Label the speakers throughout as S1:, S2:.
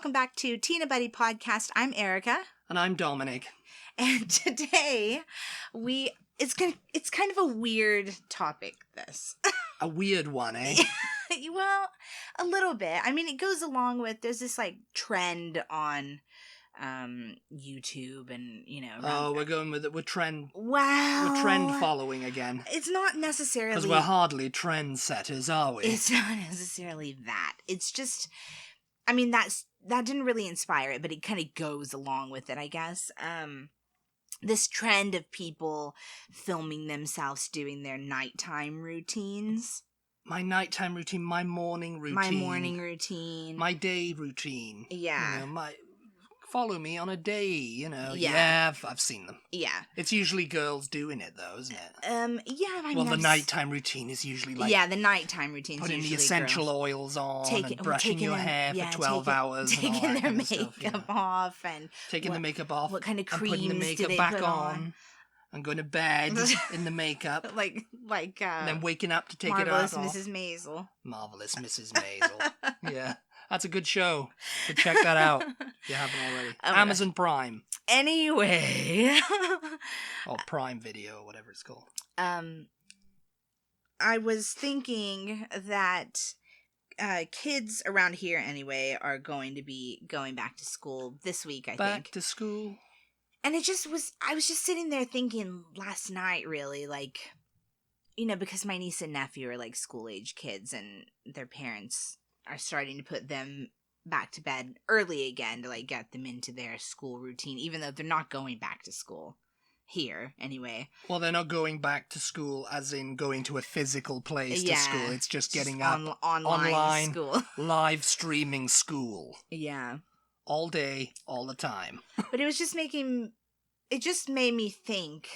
S1: welcome back to Tina Butty Podcast. I'm Erica.
S2: And I'm Dominic.
S1: And today, it's kind of a weird topic, this.
S2: A weird one, eh?
S1: Well, a little bit. I mean, it goes along with, there's this, trend on YouTube and,
S2: we're going with it. We're trend following again.
S1: It's not necessarily...
S2: Because we're hardly trendsetters, are we?
S1: It's not necessarily that. It's just... I mean, that didn't really inspire it, but it kind of goes along with it, I guess. This trend of people filming themselves doing their nighttime routines.
S2: My nighttime routine, my morning routine.
S1: My morning routine.
S2: My day routine.
S1: Yeah.
S2: Follow me on a day,
S1: Yeah.
S2: Yeah, I've seen them.
S1: Yeah.
S2: It's usually girls doing it, though, isn't it?
S1: Yeah.
S2: The nighttime routine is usually
S1: Yeah, the nighttime routine is
S2: putting
S1: usually
S2: the essential
S1: girls.
S2: oils on and brushing your hair for 12 hours.
S1: Taking their makeup off and...
S2: Taking the makeup off.
S1: What kind of creams
S2: putting the makeup
S1: do they
S2: back
S1: put on?
S2: And going to bed in the makeup.
S1: And
S2: then waking up to take it
S1: Marvelous
S2: off.
S1: Mrs. Maisel.
S2: Marvelous Mrs. Maisel. Yeah. That's a good show. So check that out if you haven't already. Amazon Prime.
S1: Anyway.
S2: Or Prime Video or whatever it's called.
S1: I was thinking that kids around here anyway are going to be going back to school this week, I think.
S2: Back to school.
S1: And I was just sitting there thinking last night, really, because my niece and nephew are school-age kids and their parents are starting to put them back to bed early again to get them into their school routine, even though they're not going back to school here anyway.
S2: Well, they're not going back to school as in going to a physical place to school. It's just getting up
S1: online school.
S2: Live streaming school.
S1: Yeah.
S2: All day, all the time.
S1: But it just made me think,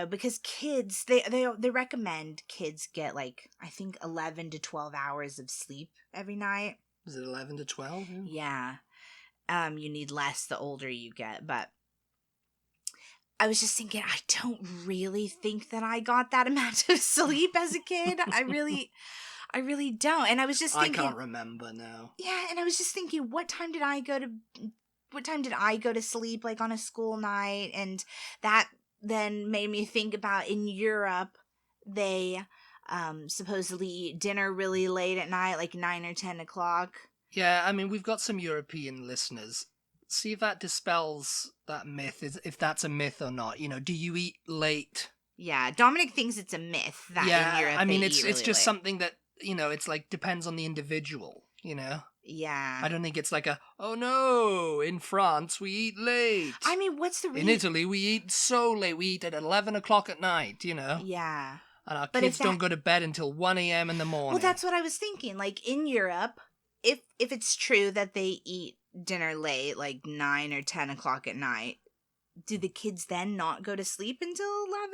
S1: because kids, they recommend kids get I think 11 to 12 hours of sleep every night.
S2: Is it 11 to 12?
S1: Yeah. You need less the older you get, but I was just thinking, I don't really think that I got that amount of sleep as a kid. I really don't. And I was just thinking,
S2: I can't remember now.
S1: Yeah, and I was just thinking, what time did I go to sleep on a school night? And that then made me think about in Europe, they supposedly eat dinner really late at night, 9 or 10 o'clock.
S2: Yeah, I mean, we've got some European listeners. See if that dispels that myth, if that's a myth or not. Do you eat late?
S1: Yeah, Dominic thinks it's a myth that in Europe
S2: I mean,
S1: they
S2: it's
S1: eat really
S2: just
S1: late.
S2: Something that, it's depends on the individual,
S1: Yeah.
S2: I don't think it's oh no, in France we eat late.
S1: I mean, what's the reason?
S2: In Italy we eat so late, we eat at 11 o'clock at night,
S1: Yeah.
S2: And our kids don't go to bed until 1 a.m. in the morning.
S1: Well, that's what I was thinking. In Europe, if it's true that they eat dinner late, 9 or 10 o'clock at night, do the kids then not go to sleep until 11?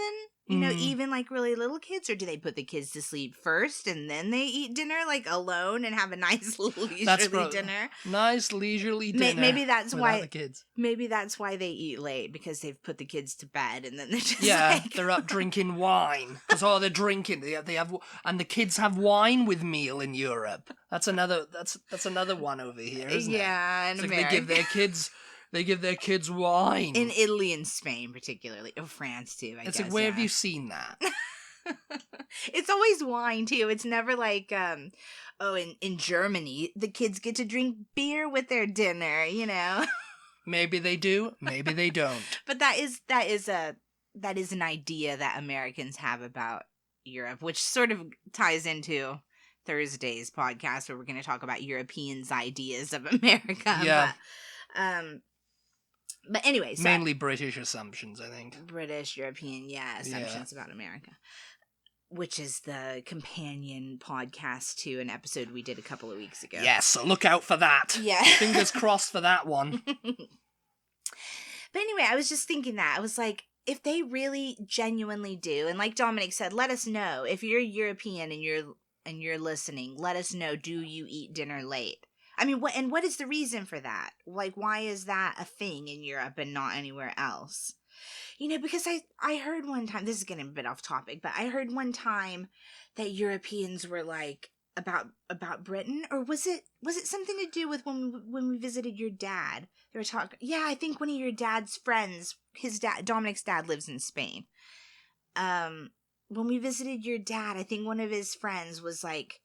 S1: Even really little kids? Or do they put the kids to sleep first and then they eat dinner alone and have a nice leisurely dinner?
S2: Nice leisurely dinner.
S1: Maybe that's why
S2: the kids.
S1: Maybe that's why they eat late, because they've put the kids to bed and then they're just
S2: they're up drinking wine. Because they're drinking. They have, and the kids have wine with meal in Europe. That's another one over here, isn't it?
S1: Yeah, in America.
S2: They give their kids wine.
S1: In Italy and Spain, particularly. Oh, France, too, I guess.
S2: Where have you seen that?
S1: It's always wine, too. It's never in Germany, the kids get to drink beer with their dinner,
S2: Maybe they do, maybe they don't.
S1: But that is an idea that Americans have about Europe, which sort of ties into Thursday's podcast, where we're going to talk about Europeans' ideas of America.
S2: Yeah.
S1: But anyway, so
S2: mainly British assumptions, I think.
S1: British, European, assumptions about America, which is the companion podcast to an episode we did a couple of weeks ago.
S2: Yes, so look out for that.
S1: Yeah.
S2: Fingers crossed for that one.
S1: But anyway, I was just thinking that. I was if they really genuinely do, and like Dominic said, let us know. If you're European and you're listening, let us know, do you eat dinner late? I mean, what is the reason for that? Why is that a thing in Europe and not anywhere else? Because I heard one time, this is getting a bit off topic, but I heard one time that Europeans were about Britain, or was it something to do with when we visited your dad? They were talking. Yeah, I think one of your dad's friends, his dad, Dominic's dad, lives in Spain. When we visited your dad, I think one of his friends was like,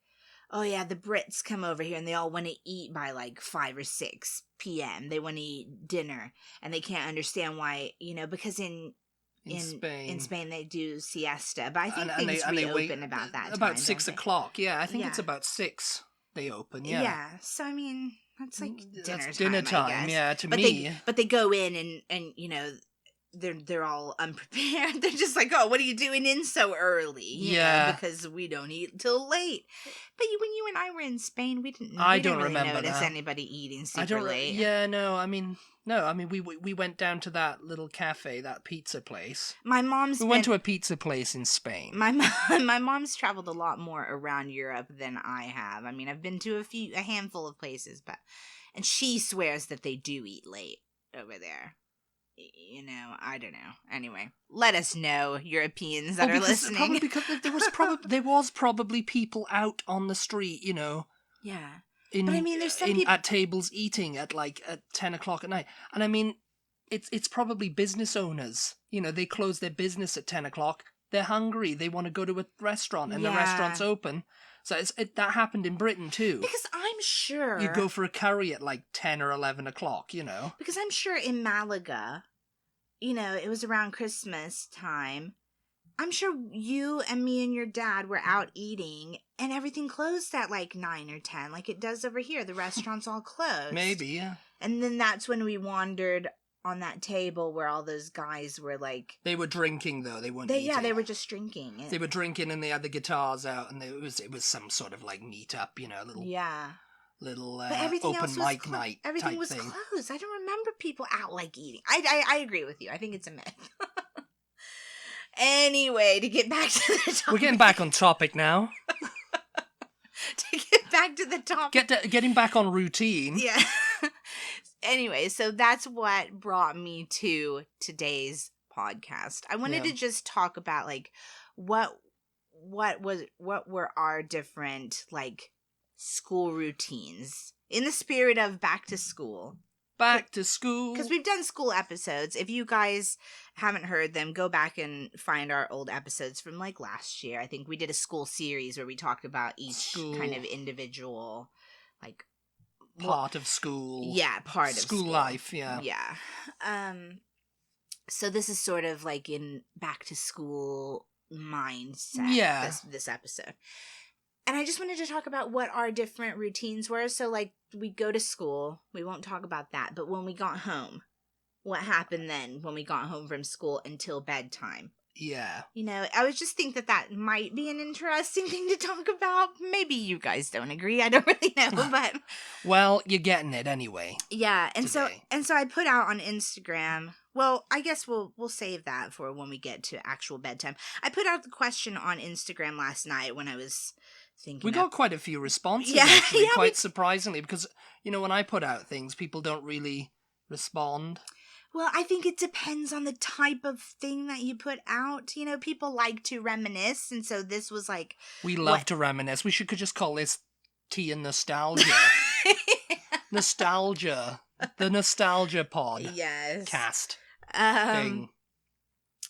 S1: "Oh yeah, the Brits come over here and they all want to eat by like 5 or 6 p.m. They want to eat dinner, and they can't understand why, because in Spain they do siesta, but I think things reopen about that
S2: about
S1: time,
S2: 6 o'clock. Yeah, I think it's
S1: Yeah.
S2: about 6 they open.
S1: they?
S2: Yeah,
S1: Yeah. So I mean, that's like
S2: that's
S1: dinner
S2: dinner
S1: time, I
S2: time.
S1: guess.
S2: Yeah, to
S1: But
S2: me.
S1: they go in and they're all unprepared. They're just like, "Oh, what are you doing in so early?"
S2: Yeah.
S1: Because we don't eat till late. But when you and I were in Spain, we didn't
S2: don't
S1: really
S2: remember
S1: notice
S2: that.
S1: anybody eating super
S2: I don't.
S1: late.
S2: Yeah, no. I mean, no. I mean, we went down to that little cafe, that pizza place.
S1: My mom's
S2: We went to a pizza place in Spain.
S1: my mom's traveled a lot more around Europe than I have. I mean, I've been to a handful of places, and she swears that they do eat late over there. I don't know. Anyway, let us know, Europeans that are listening.
S2: Probably because there was probably people out on the street,
S1: Yeah. But I mean, there's some people
S2: at tables eating at 10 o'clock at night, and I mean, it's probably business owners. They close their business at 10 o'clock. They're hungry. They want to go to a restaurant, and the restaurant's open. So that happened in Britain too.
S1: Because I'm sure
S2: You go for a curry at 10 or 11 o'clock.
S1: Because I'm sure in Malaga, it was around Christmas time. I'm sure you and me and your dad were out eating, and everything closed at 9 or 10, like it does over here. The restaurants all closed.
S2: Maybe, yeah.
S1: And then that's when we wandered on that table where all those guys were
S2: They were drinking though. They weren't eating.
S1: Yeah, they were just drinking.
S2: They were drinking, and they had the guitars out, and it was some sort of meet-up, little
S1: but everything
S2: open
S1: else was
S2: mic night
S1: everything
S2: type
S1: was
S2: thing.
S1: closed. I don't remember people out eating. I agree with you. I think it's a myth. Anyway, to get back to the topic.
S2: We're getting back on topic now.
S1: To get back to the topic.
S2: Getting back on routine.
S1: Yeah. Anyway, so that's what brought me to today's podcast. I wanted to just talk about what were our different school routines in the spirit of back to school.
S2: Back to school.
S1: Because we've done school episodes. If you guys haven't heard them, go back and find our old episodes from last year. I think we did a school series where we talked about each kind of individual
S2: part of school.
S1: Yeah, part of school
S2: life, yeah.
S1: Yeah. So this is sort of in back to school mindset.
S2: Yeah.
S1: This episode. And I just wanted to talk about what our different routines were. So, we go to school. We won't talk about that. But when we got home, what happened then when we got home from school until bedtime?
S2: Yeah.
S1: I was just think that might be an interesting thing to talk about. Maybe you guys don't agree. I don't really know, but
S2: well, you're getting it anyway.
S1: Yeah, and
S2: today.
S1: so I put out on Instagram. Well, I guess we'll save that for when we get to actual bedtime. I put out the question on Instagram last night when I was thinking.
S2: We got quite a few responses,
S1: Yeah,
S2: actually,
S1: yeah,
S2: quite surprisingly, because when I put out things, people don't really respond.
S1: Well, I think it depends on the type of thing that you put out. People like to reminisce, and so this was
S2: we love to reminisce. We could just call this tea and nostalgia. Nostalgia. The nostalgia pod.
S1: Yes.
S2: Cast.
S1: Thing.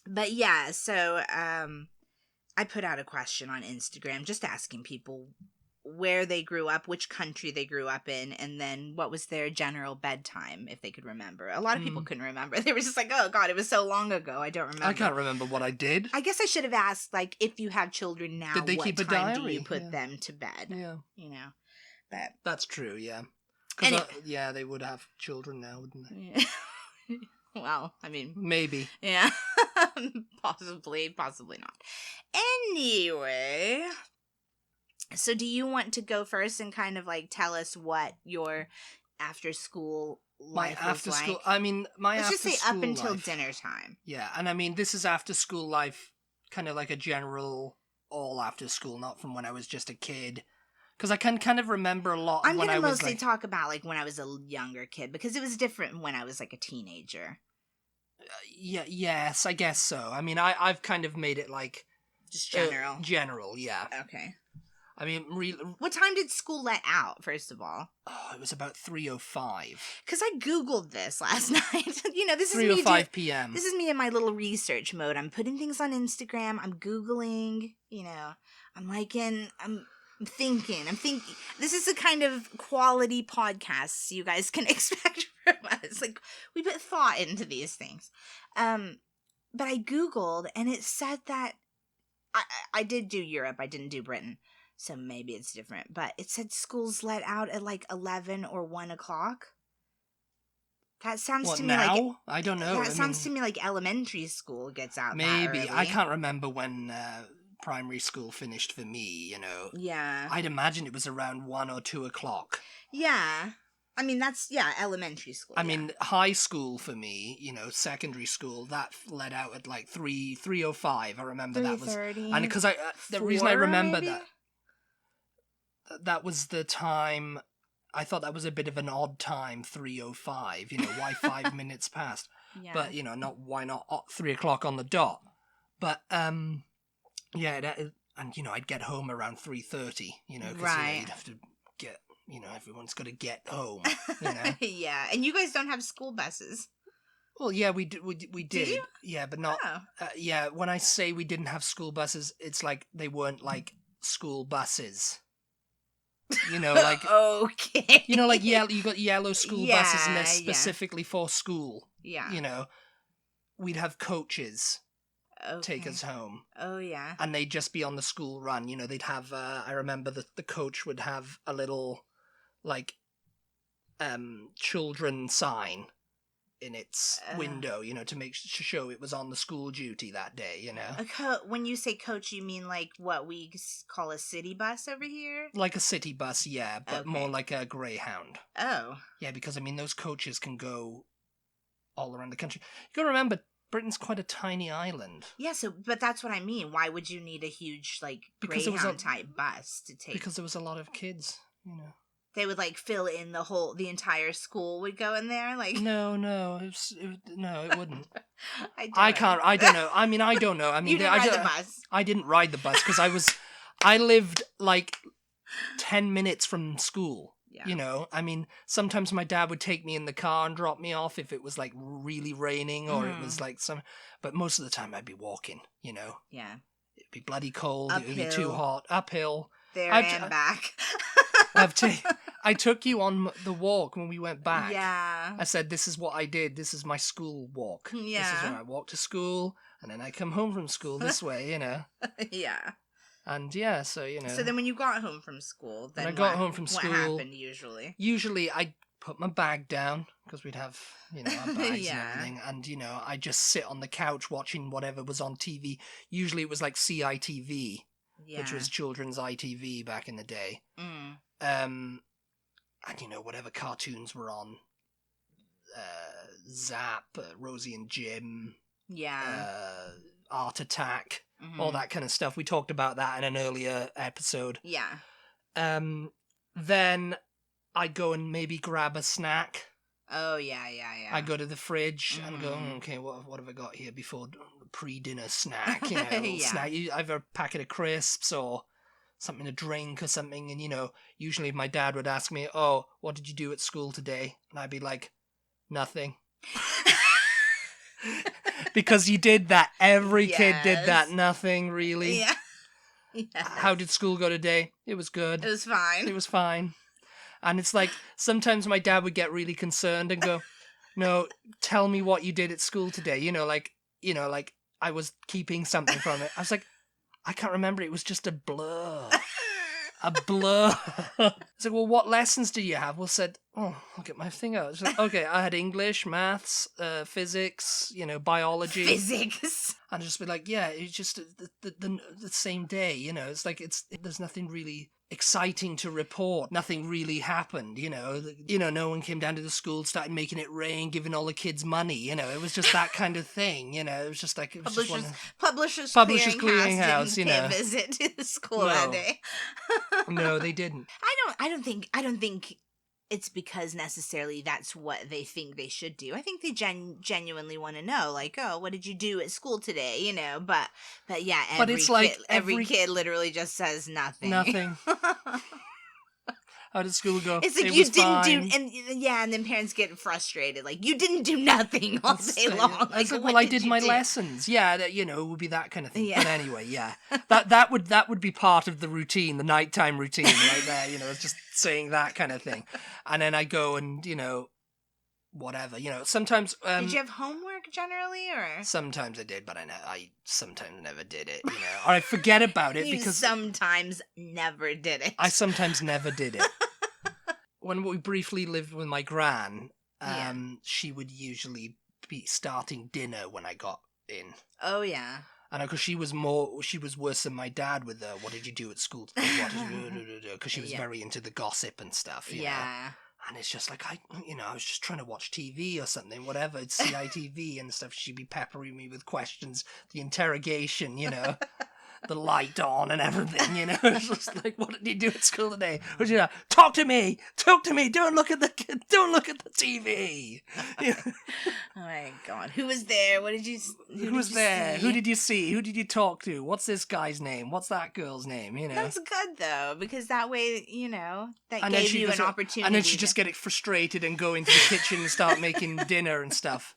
S1: But yeah, so I put out a question on Instagram just asking people where they grew up, which country they grew up in, and then what was their general bedtime, if they could remember. A lot of people couldn't remember. They were just oh God, it was so long ago, I don't remember.
S2: I can't remember what I did.
S1: I guess I should have asked, if you have children now,
S2: did they keep a diary?
S1: Do you put them to bed?
S2: Yeah.
S1: But
S2: that's true, yeah.
S1: Anyway.
S2: Yeah, they would have children now, wouldn't they?
S1: Yeah. Well, I mean...
S2: Maybe.
S1: Yeah. Possibly not. Anyway... So do you want to go first and kind of tell us what your after school life was like?
S2: School, I mean,
S1: Let's just say up until dinner time.
S2: Yeah, and I mean, this is after school life, kind of like a general all after school, not from when I was just a kid. Because I can kind of remember a lot
S1: I'm
S2: when I was
S1: mostly talk about when I was a younger kid, because it was different when I was a teenager.
S2: Yes, I guess so. I mean, I've kind of made it
S1: just general.
S2: General, yeah.
S1: Okay.
S2: I mean,
S1: What time did school let out, first of all?
S2: Oh, it was about 3:05.
S1: Because I Googled this last night. This is me.
S2: 3:05 p.m.
S1: This is me in my little research mode. I'm putting things on Instagram. I'm Googling, I'm liking, I'm thinking. This is the kind of quality podcasts you guys can expect from us. Like, we put thought into these things. But I Googled, and it said that I did do Europe. I didn't do Britain. So maybe it's different. But it said schools let out at like 11 or 1 o'clock. That sounds to me
S2: now?
S1: like...
S2: I don't know.
S1: That sounds to me like elementary school gets out
S2: maybe.
S1: that early.
S2: I can't remember when primary school finished for me,
S1: Yeah.
S2: I'd imagine it was around 1 or 2 o'clock.
S1: Yeah. I mean, that's, elementary school.
S2: I mean, high school for me, secondary school, that let out at like 3:05. I remember that was...
S1: 3:30.
S2: And because the reason I remember that was the time... I thought that was a bit of an odd time, 3:05. Why 5 minutes past?
S1: Yeah.
S2: But, why not 3 o'clock on the dot? But, and, I'd get home around 3:30, because,
S1: right.
S2: you'd have to get, everyone's got to get home,
S1: Yeah, and you guys don't have school buses.
S2: Well, yeah, we did.
S1: Did you?
S2: Yeah, but not,
S1: Oh.
S2: When I say we didn't have school buses, it's like they weren't, like, school buses. Like
S1: okay.
S2: Like you got yellow school buses, and they're specifically for school.
S1: Yeah.
S2: We'd have coaches
S1: Okay.
S2: take us home.
S1: Oh yeah.
S2: And they'd just be on the school run. They'd have. I remember the coach would have a little, like, children sign in its window, to show it was on the school duty that day,
S1: When you say coach, you mean like what we call a city bus over here?
S2: Like a city bus, yeah, but more like a Greyhound.
S1: Oh.
S2: Yeah, because, those coaches can go all around the country. You gotta remember, Britain's quite a tiny island.
S1: Yeah, but that's what I mean. Why would you need a huge, like, Greyhound-type bus to take?
S2: Because there was a lot of kids,
S1: They would, like, fill in the entire school would go in there? Like...
S2: No, it wouldn't.
S1: I
S2: don't know. I mean, I don't know. I mean,
S1: you didn't ride the bus.
S2: I didn't ride the bus because I lived, like, 10 minutes from school. Yeah. I mean, sometimes my dad would take me in the car and drop me off if it was, like, really raining or it was, like, but most of the time I'd be walking,
S1: Yeah.
S2: It'd be bloody cold.
S1: Uphill.
S2: It would be too hot. Uphill.
S1: There and back.
S2: I took you on the walk when we went back.
S1: Yeah.
S2: I said, this is what I did. This is my school walk.
S1: Yeah.
S2: This is where I walk to school, and then I come home from school this way,
S1: Yeah.
S2: And yeah, so,
S1: So then when you got home from school, then
S2: when I got home from school,
S1: what happened usually?
S2: Usually I'd put my bag down, because we'd have, our bags
S1: Yeah.
S2: and everything, and, I'd just sit on the couch watching whatever was on TV. Usually it was like CITV, which was children's ITV back in the day.
S1: Mm.
S2: And, whatever cartoons were on, Zap, Rosie and Jim, Art Attack, all that kind of stuff. We talked about that in an earlier episode.
S1: Yeah.
S2: Then I'd go and maybe grab a snack.
S1: Oh, yeah.
S2: I'd go to the fridge and go, okay, what have I got here before pre-dinner snack? Snack, either a packet of crisps or something to drink or something. And, usually my dad would ask me, oh, what did you do at school today? And I'd be like, nothing. Because you did that. Every kid did that. Nothing, really.
S1: Yeah.
S2: How did school go today? It was good.
S1: It was fine.
S2: And it's like, sometimes my dad would get really concerned and go, no, tell me what you did at school today. Like I was keeping something from it. I was like, I can't remember. It was just a blur. A blur. It's like, well, what lessons did you have? Well, said, oh, look at my thing out. It's like, okay, I had English, maths, physics, biology.
S1: Physics.
S2: And just be like, yeah, it's just the same day, It's like, there's nothing really exciting to report. Nothing really happened, no one came down to the school, started making it rain, giving all the kids money, it was just that kind of thing, it was just like, it was
S1: Publishers
S2: Clearinghouse,
S1: didn't pay a visit to the school that day.
S2: No, they didn't.
S1: I don't think it's because necessarily that's what they think they should do. I think they genuinely want to know, like, oh, what did you do at school today? You know, but yeah,
S2: But it's like
S1: every kid literally just says nothing.
S2: Nothing. How did school go?
S1: It's like
S2: it
S1: you
S2: was
S1: didn't
S2: fine.
S1: do, and and then parents get frustrated, like you didn't do nothing all day long.
S2: I said,
S1: what
S2: well, I
S1: did
S2: did
S1: you
S2: my
S1: do?
S2: lessons. Yeah, that, it would be that kind of thing.
S1: Yeah.
S2: But anyway, yeah, that would be part of the routine, the nighttime routine, right there. It's just saying that kind of thing, and then I go and whatever. Sometimes.
S1: Did you have homework generally, or
S2: Sometimes I did, but I sometimes never did it. Or I forget about it
S1: you
S2: because
S1: sometimes never did it?
S2: I sometimes never did it. When we briefly lived with my gran, she would usually be starting dinner when I got in.
S1: Oh yeah.
S2: And because she was worse than my dad with the, what did you do at school? Because she was very into the gossip and stuff. You know? And it's just like, I was just trying to watch TV or something, whatever. It's CITV and stuff. She'd be peppering me with questions, the interrogation, the light on and everything, It's just like, what did you do at school today? Talk to me. Don't look at the TV.
S1: Oh my God. Who was there? What did you
S2: Who was there? Who did you see? Who did you talk to? What's this guy's name? What's that girl's name?
S1: That's good though, because that way, that
S2: and
S1: gave you an opportunity.
S2: And then she just get frustrated and go into the kitchen and start making dinner and stuff.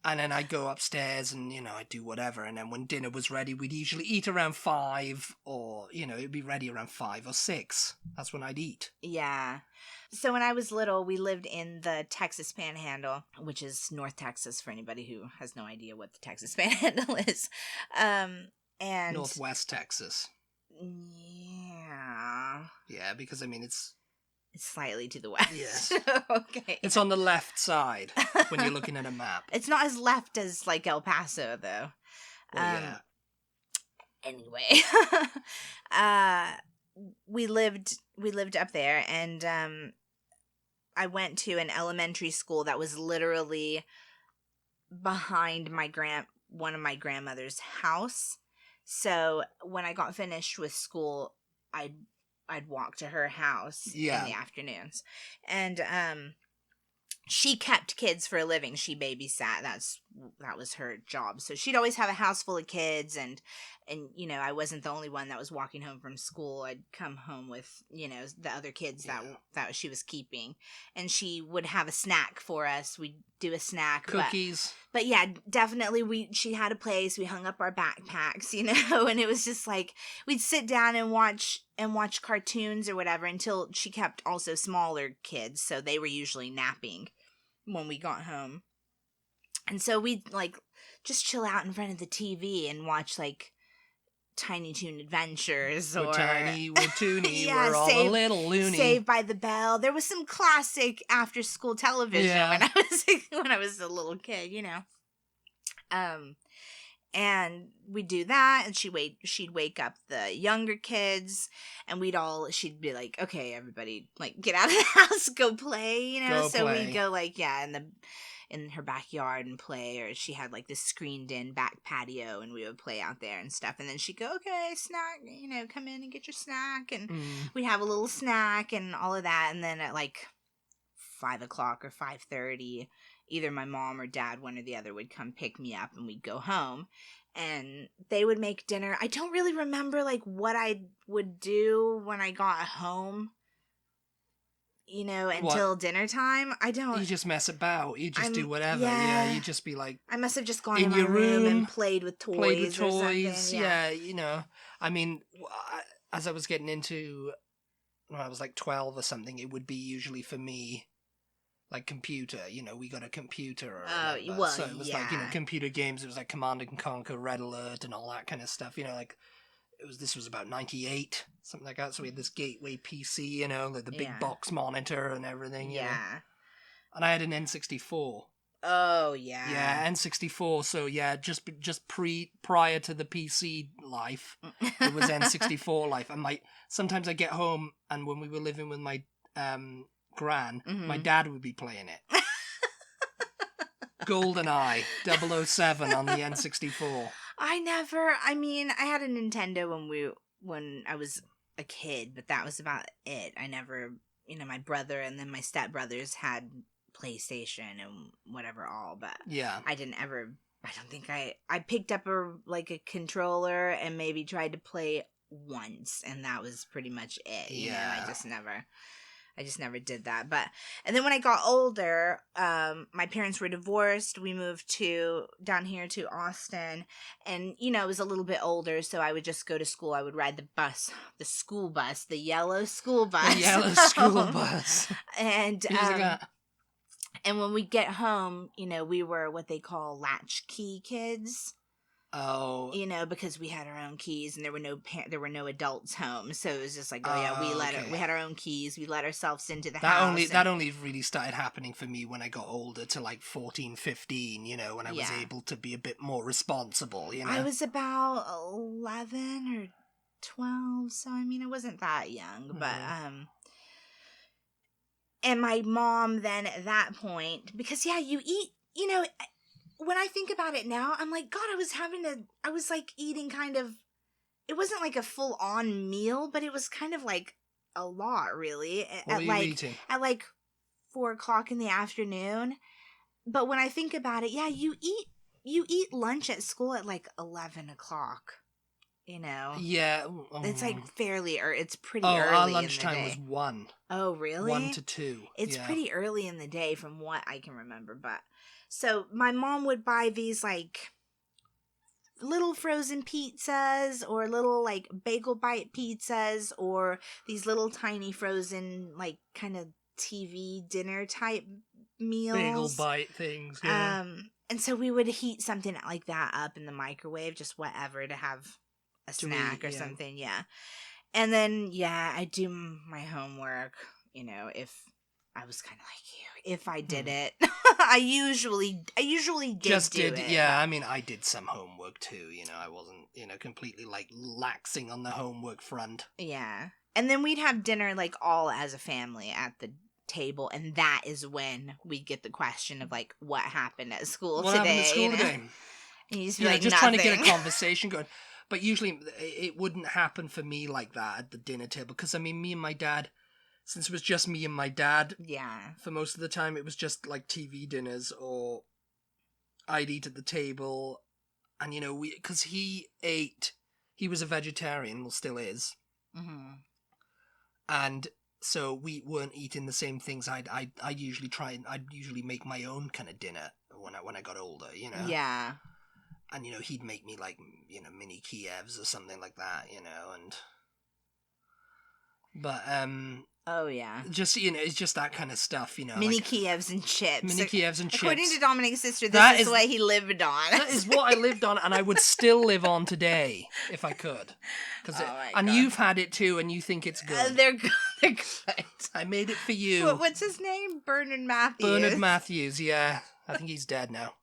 S2: And then I'd go upstairs and, I'd do whatever. And then when dinner was ready, we'd usually eat around 5 or, it'd be ready around 5 or 6. That's when I'd eat.
S1: Yeah. So when I was little, we lived in the Texas Panhandle, which is North Texas for anybody who has no idea what the Texas Panhandle is. And
S2: Northwest Texas.
S1: Yeah.
S2: Yeah, because, it's
S1: slightly to the west.
S2: Yes.
S1: Okay.
S2: It's on the left side when you're looking at a map.
S1: It's not as left as, like, El Paso, though.
S2: Well, yeah.
S1: Anyway. We lived up there, and I went to an elementary school that was literally behind one of my grandmother's house. So when I got finished with school, I'd walk to her house in the afternoons. And she kept kids for a living. She babysat. That was her job. So she'd always have a house full of kids, and I wasn't the only one that was walking home from school. I'd come home with, the other kids that she was keeping, and she would have a snack for us. We'd do a snack.
S2: Cookies.
S1: But yeah, definitely she had a place. We hung up our backpacks, and it was just like we'd sit down and watch cartoons or whatever until she kept also smaller kids, so they were usually napping when we got home. And so we'd like just chill out in front of the TV and watch like Tiny Toon Adventures or
S2: We're toony, we're all a little loony.
S1: Saved by the Bell. There was some classic after school television when I was a little kid, And we'd do that, and she'd wake up the younger kids, and she'd be like, okay, everybody, like, get out of the house, go play, We'd go, like, in her backyard and play, or she had, like, this screened-in back patio, and we would play out there and stuff, and then she'd go, okay, snack, come in and get your snack, and we'd have a little snack and all of that, and then at, like, 5 o'clock or 5:30, either my mom or dad, one or the other, would come pick me up, and we'd go home, and they would make dinner. I don't really remember, like, what I would do when I got home, until dinner time. I don't.
S2: You just mess about. You just do whatever.
S1: Yeah.
S2: You just be like.
S1: I must have just gone in my room and played with toys. Or something.
S2: Yeah. I mean, as I was getting into, when I was like 12 or something, it would be usually for me, like computer. We got a computer. So it was like computer games. It was like Command and Conquer, Red Alert, and all that kind of stuff. Like. This was about 98, something like that. So we had this Gateway PC, like the big box monitor and everything.
S1: Yeah.
S2: And I had an N64.
S1: Oh yeah.
S2: Yeah, N64. So yeah, just prior to the PC life, it was N64 life. And sometimes I get home, and when we were living with my gran, my dad would be playing it. GoldenEye 007 on the N64.
S1: I had a Nintendo when I was a kid, but that was about it. I never my brother and then my stepbrothers had PlayStation and whatever all, but
S2: Yeah.
S1: I don't think I picked up a controller and maybe tried to play once, and that was pretty much it.
S2: Yeah.
S1: I just never did that. And then when I got older, my parents were divorced. We moved down here to Austin, and it was a little bit older, so I would just go to school. I would ride the school bus, the yellow school bus.
S2: The yellow school bus.
S1: And
S2: Music that.
S1: and when we get home, we were what they call latchkey kids.
S2: Oh.
S1: Because we had our own keys and there were no adults home. So it was just like, we had our own keys. We let ourselves into the house.
S2: That only really started happening for me when I got older, to like 14, 15, when I was able to be a bit more responsible,
S1: I was about 11 or 12, so I mean, I wasn't that young, but and my mom then at that point, because you eat, when I think about it now, I'm like, God, I was like eating kind of, it wasn't like a full on meal, but it was kind of like a lot, really.
S2: What were you eating?
S1: At like 4:00 in the afternoon. But when I think about it, you eat lunch at school at like 11 o'clock.
S2: Yeah.
S1: It's like it's pretty
S2: early.
S1: Our
S2: lunchtime was 1.
S1: Oh, really?
S2: 1 to 2.
S1: It's pretty early in the day from what I can remember, but so my mom would buy these like little frozen pizzas or little like bagel bite pizzas or these little tiny frozen like kind of TV dinner type meals.
S2: Bagel bite things, yeah.
S1: And so we would heat something like that up in the microwave, just whatever, to have a snack or something, And then I do my homework, if I was kind of like you. If I did it, I usually did it.
S2: Yeah, I mean, I did some homework too. I wasn't, completely like laxing on the homework front.
S1: Yeah, and then we'd have dinner like all as a family at the table, and that is when we get the question of like, what happened at school today?
S2: What happened at school today?
S1: And you just be like,
S2: just
S1: nothing.
S2: Trying to get a conversation going. But usually it wouldn't happen for me like that at the dinner table, because I mean, me and my dad. Since it was just me and my dad, for most of the time, it was just like TV dinners, or I'd eat at the table, and because he was a vegetarian, well, still is, and so we weren't eating the same things. I'd usually make my own kind of dinner when I got older,
S1: Yeah.
S2: And he'd make me like mini Kievs or something like that, but
S1: Oh, yeah.
S2: Just, it's just that kind of stuff,
S1: Mini Kievs and chips.
S2: Mini Kievs and chips.
S1: According to Dominic's sister, this is what he lived on.
S2: That is what I lived on, and I would still live on today, if I could. And you've had it too, and you think it's good.
S1: They're good. They're good.
S2: I made it for you.
S1: What's his name? Bernard Matthews.
S2: Bernard Matthews, yeah. I think he's dead now.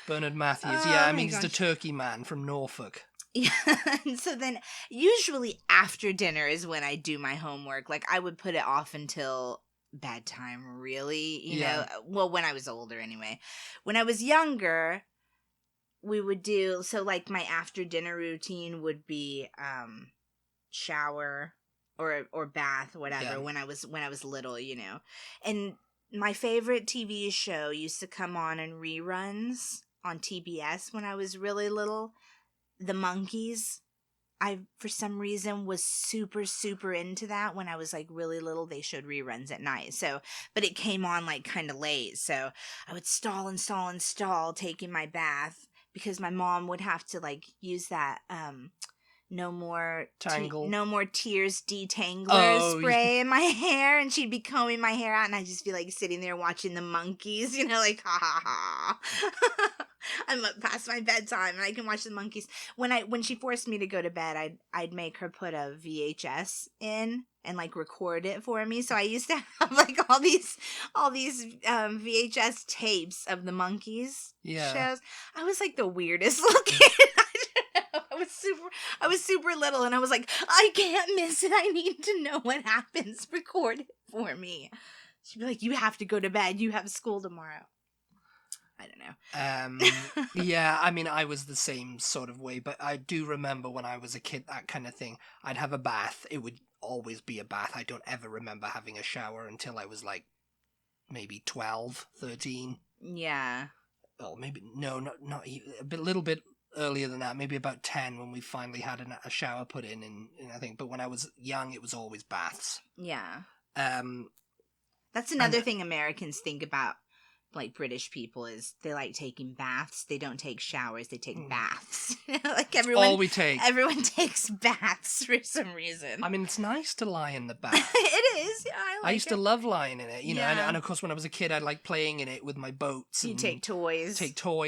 S2: Bernard Matthews, yeah. I mean, he's the turkey man from Norfolk.
S1: Yeah, and so then usually after dinner is when I do my homework. Like, I would put it off until bedtime, really, you know. Well, when I was older anyway. When I was younger, we would do, so like my after dinner routine would be shower or bath, whatever, when I was little, And my favorite TV show used to come on in reruns on TBS when I was really little. The Monkees. I, for some reason, was super, super into that when I was, like, really little. They showed reruns at night. But it came on, like, kind of late. So I would stall taking my bath because my mom would have to, like, use that, no more tears detangler spray in my hair, and she'd be combing my hair out, and I'd just be like sitting there watching the Monkees, like ha ha ha. I'm up past my bedtime and I can watch the Monkees. When she forced me to go to bed, I'd make her put a VHS in and like record it for me. So I used to have like all these VHS tapes of the Monkees shows. I was like the weirdest looking. I was super little, and I was like, I can't miss it. I need to know what happens. Record it for me. She'd be like, you have to go to bed. You have school tomorrow. I don't know.
S2: Yeah, I mean, I was the same sort of way, but I do remember when I was a kid, that kind of thing. I'd have a bath. It would always be a bath. I don't ever remember having a shower until I was like maybe 12, 13.
S1: Yeah.
S2: Oh, maybe, no, not even, little bit earlier than that, maybe about 10 when we finally had a shower put in, I think. But when I was young, it was always baths.
S1: Yeah.
S2: Um,
S1: That's another thing Americans think about, like, British people, is they like taking baths. They don't take showers, they take baths. Like,
S2: all we take.
S1: Everyone takes baths for some reason.
S2: I mean, it's nice to lie in the bath.
S1: It is. Yeah, I
S2: used to love lying in it, you know,
S1: Yeah.
S2: and of course when I was a kid I liked playing in it with my boats.
S1: You
S2: and
S1: take toys.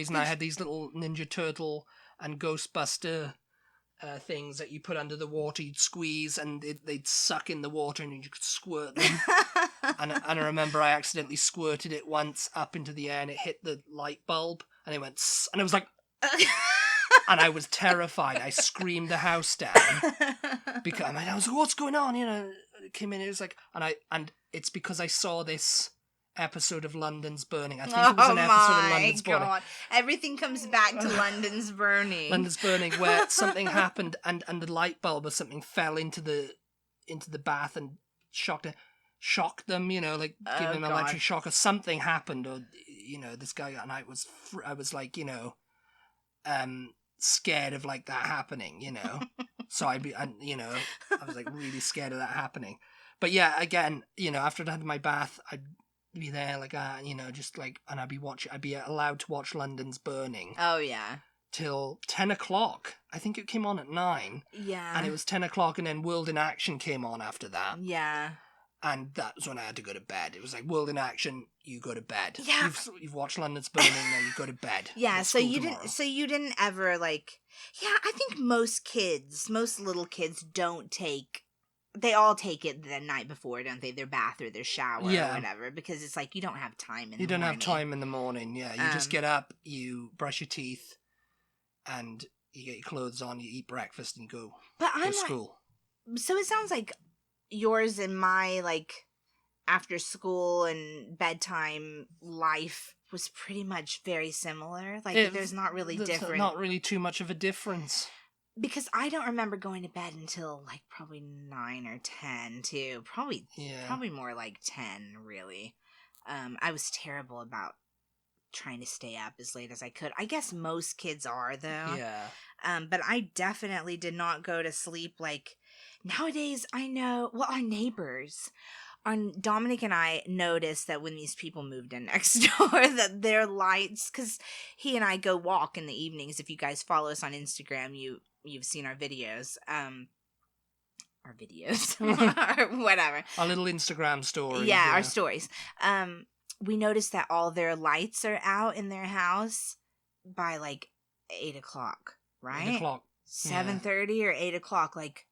S2: And I had these little Ninja Turtle and Ghostbuster things that you put under the water, you'd squeeze and they'd suck in the water and you could squirt them. and I remember I accidentally squirted it once up into the air and it hit the light bulb and it went and it was like and I was terrified. I screamed the house down because I was like, what's going on? You know, it came in, it was like, and it's because I saw this episode of London's Burning. I think it was an episode of London's Burning.
S1: Everything comes back to London's Burning.
S2: London's Burning, where something happened and the light bulb or something fell into the bath and shocked them, you know, like giving them an electric shock or something happened, or you know, this guy, and I was like, you know, scared of like that happening, you know. So I was like really scared of that happening. But yeah, again, you know, after I'd had my bath, I'd be there like you know, just like, and I'd be allowed to watch London's Burning.
S1: Oh yeah.
S2: Till 10 o'clock. I think it came on at 9.
S1: Yeah.
S2: And it was 10 o'clock and then World in Action came on after that.
S1: Yeah.
S2: And that was when I had to go to bed. It was like, World in Action, you go to bed.
S1: Yeah.
S2: You've watched London's Burning, now you go to bed.
S1: Yeah, so you didn't ever, like, yeah, I think most little kids they all take it the night before, don't they? Their bath or their shower or whatever, because it's like you don't have time in the morning.
S2: You don't have time in the morning, yeah. You just get up, you brush your teeth, and you get your clothes on, you eat breakfast, and you go to school.
S1: So it sounds like yours and my, like, after school and bedtime life was pretty much very similar. Like, there's not really different.
S2: Not really too much of a difference.
S1: Because I don't remember going to bed until, like, probably 9 or 10, too. Probably more like 10, really. I was terrible about trying to stay up as late as I could. I guess most kids are, though.
S2: Yeah.
S1: But I definitely did not go to sleep, like, nowadays, I know, well, our neighbors, Dominic and I noticed that when these people moved in next door, that their lights, because he and I go walk in the evenings. If you guys follow us on Instagram, you've seen our videos. Or whatever.
S2: Our little Instagram stories.
S1: Yeah, our stories. We noticed that all their lights are out in their house by, like, 8 o'clock, right?
S2: 8 o'clock.
S1: 7:30 or 8 o'clock, like,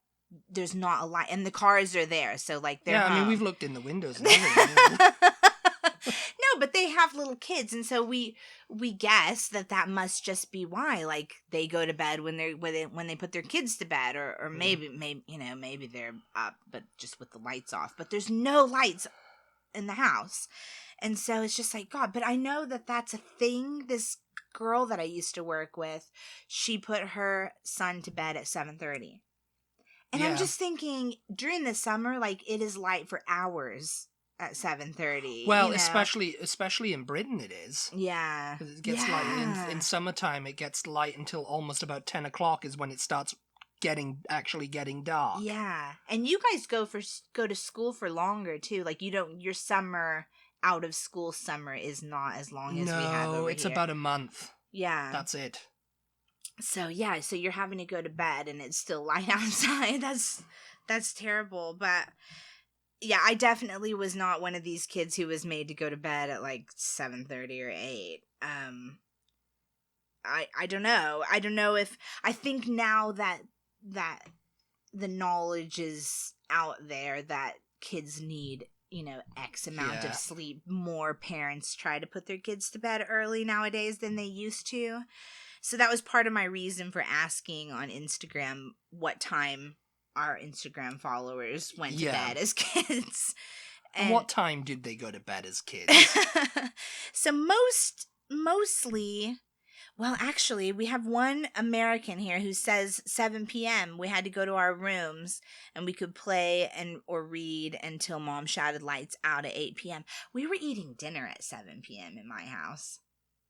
S1: there's not a light, and the cars are there, so, like, they're home.
S2: I mean, we've looked in the windows and everything.
S1: No, but they have little kids, and so we guess that must just be why, like, they go to bed when they put their kids to bed, or maybe they're up but just with the lights off, but there's no lights in the house, and so it's just like, God. But I know that that's a thing. This girl that I used to work with, she put her son to bed at 7:30. And I'm just thinking, during the summer, like, it is light for hours at 7:30.
S2: Well,
S1: you know?
S2: especially in Britain it is.
S1: Yeah.
S2: Because it gets light in summertime. It gets light until almost about 10 o'clock is when it starts actually getting dark.
S1: Yeah. And you guys go to school for longer, too. Like, your summer, out of school summer is not as long as we have over here.
S2: No, it's about a month.
S1: Yeah.
S2: That's it.
S1: So you're having to go to bed and it's still light outside. That's terrible. But yeah, I definitely was not one of these kids who was made to go to bed at like 7:30 or 8. I don't know. I don't know if, I think now that the knowledge is out there that kids need, you know, X amount of sleep, more parents try to put their kids to bed early nowadays than they used to. So that was part of my reason for asking on Instagram what time our Instagram followers went to bed as kids.
S2: And what time did they go to bed as kids?
S1: So mostly, Well, actually, we have one American here who says 7 p.m. we had to go to our rooms and we could play or read until Mom shouted lights out at 8 p.m. We were eating dinner at 7 p.m. in my house.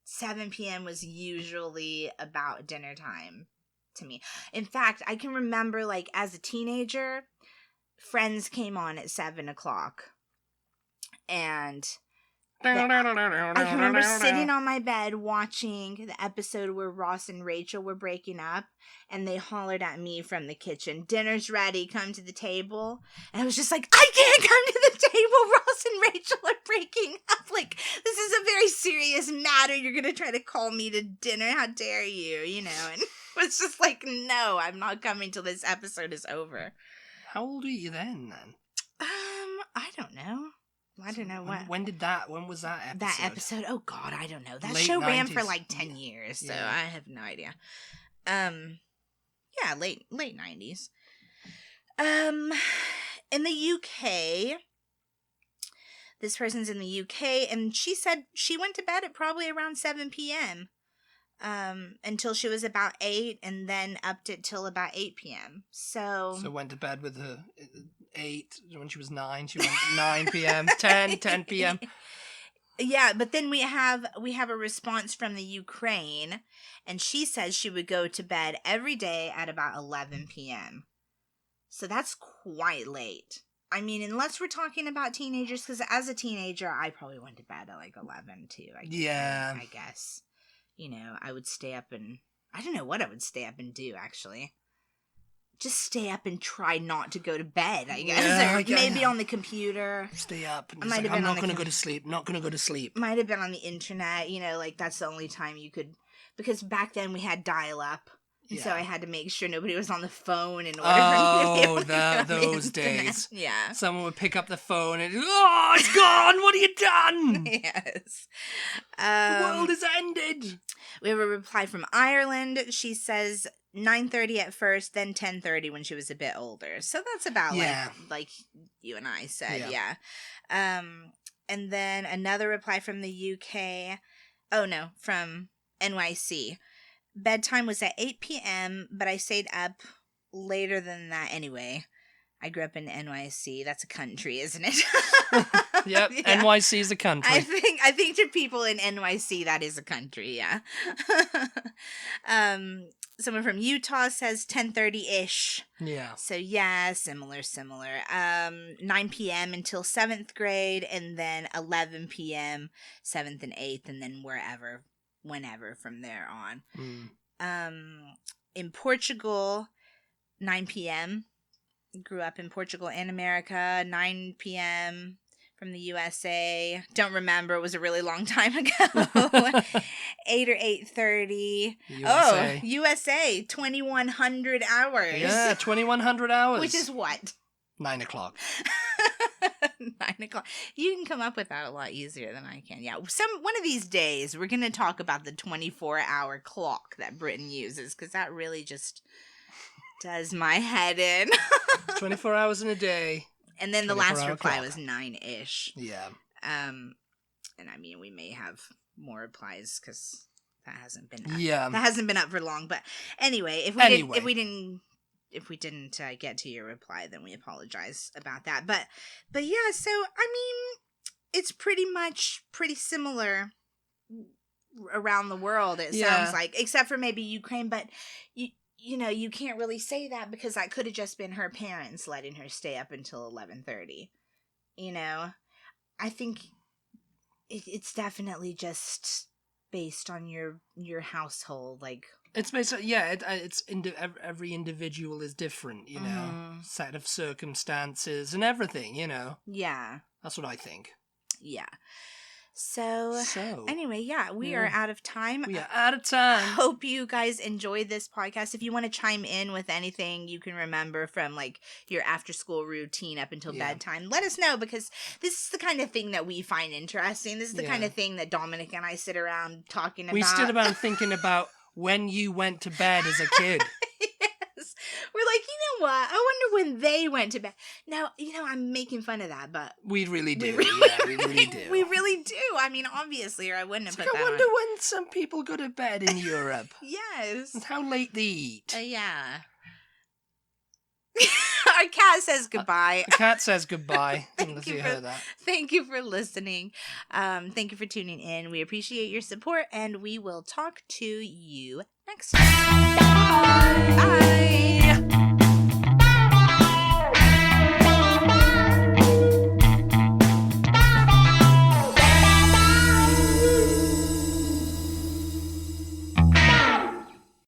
S1: 7 p.m. was usually about dinner time to me. In fact, I can remember, like, as a teenager, Friends came on at 7 o'clock. And I can remember sitting on my bed watching the episode where Ross and Rachel were breaking up, and they hollered at me from the kitchen, "Dinner's ready, come to the table." And I was just like, I can't come to the table. Ross and Rachel are breaking up. Like, this is a very serious matter. You're going to try to call me to dinner. How dare you, you know? And it was just like, no, I'm not coming till this episode is over.
S2: How old were you then?
S1: I don't know. I don't know
S2: when was that episode?
S1: That episode, oh God, I don't know. That
S2: Late
S1: show
S2: 90s.
S1: ran for like 10 years, so
S2: Yeah.
S1: I have no idea. Yeah, late 90s. In the UK, this person's in the UK, and she said she went to bed at probably around 7 p.m. Until she was about 8, and then upped it till about 8 p.m. So
S2: went to bed with her 8 when she was 9. She went 9 p.m. 10 p.m.
S1: Yeah, but then we have a response from the Ukraine, and she says she would go to bed every day at about 11 p.m. So that's quite late. I mean, unless we're talking about teenagers, because as a teenager, I probably went to bed at like 11 too. I guess. You know, I would stay up and I don't know what I would stay up and do, actually. Just stay up and try not to go to bed, I guess.
S2: Yeah,
S1: or maybe on the computer.
S2: Stay up. And
S1: I'm
S2: not going to go to sleep. Not going to go to sleep.
S1: Might have been on the internet, you know, like that's the only time you could. Because back then we had dial-up. And so I had to make sure nobody was on the phone in order for me to be able to get on
S2: those
S1: the internet.
S2: days.
S1: Yeah.
S2: Someone would pick up the phone and, "Oh, it's gone! What have you done?
S1: Yes.
S2: The world has ended!"
S1: We have a reply from Ireland. She says 9:30 at first, then 10:30 when she was a bit older. So that's about like you and I said, yeah. And then another reply from the UK. Oh no, from NYC. Bedtime was at 8 p.m., but I stayed up later than that anyway. I grew up in NYC. That's a country, isn't it?
S2: Yep,
S1: Yeah.
S2: NYC is a country.
S1: I think to people in NYC, that is a country, yeah. Someone from Utah says 10:30-ish.
S2: Yeah.
S1: So yeah, similar. 9 p.m. until 7th grade, and then 11 p.m., 7th and 8th, and then whenever from there on. In Portugal, 9 p.m. Grew up in Portugal and America. 9 p.m. from the USA. Don't remember. It was a really long time ago. 8 or 8:30.
S2: USA.
S1: Oh, USA. 2,100 hours.
S2: Yeah, 2,100 hours.
S1: Which is what?
S2: 9 o'clock.
S1: 9 o'clock. You can come up with that a lot easier than I can. Yeah. One of these days, we're going to talk about the 24-hour clock that Britain uses, because that really just does my head in.
S2: 24 hours in a day.
S1: And then the last
S2: 24-hour
S1: reply
S2: clock.
S1: was 9-ish.
S2: Yeah.
S1: And I mean, we may have more replies because that hasn't been up.
S2: Yeah.
S1: That hasn't been up for long. But anyway, if we didn't get to your reply, then we apologize about that. But yeah, so I mean, it's pretty similar around the world. It sounds like, except for maybe Ukraine, but you know, you can't really say that because that could have just been her parents letting her stay up until 11:30. You know, I think it's definitely just based on your household, like.
S2: It's basically, every individual is different, you know, set of circumstances and everything, you know.
S1: Yeah.
S2: That's what I think.
S1: Yeah. So anyway, we are out of time.
S2: We are out of time.
S1: I hope you guys enjoyed this podcast. If you want to chime in with anything you can remember from like your after school routine up until bedtime, let us know, because this is the kind of thing that we find interesting. This is the kind of thing that Dominic and I sit around talking about.
S2: We sit around thinking about when you went to bed as a kid.
S1: Yes. We're like, you know what? I wonder when they went to bed. Now, I'm making fun of that, but
S2: We really do.
S1: we
S2: We really do.
S1: we really do. I mean, obviously, or I wouldn't have put
S2: I
S1: that
S2: wonder
S1: on.
S2: when some people go to bed in Europe.
S1: Yes.
S2: And how late they eat.
S1: Yeah. Our cat says goodbye.
S2: The cat says goodbye. Unless
S1: you
S2: you
S1: for-
S2: heard that.
S1: Thank you for listening. Thank you for tuning in. We appreciate your support, and we will talk to you next time.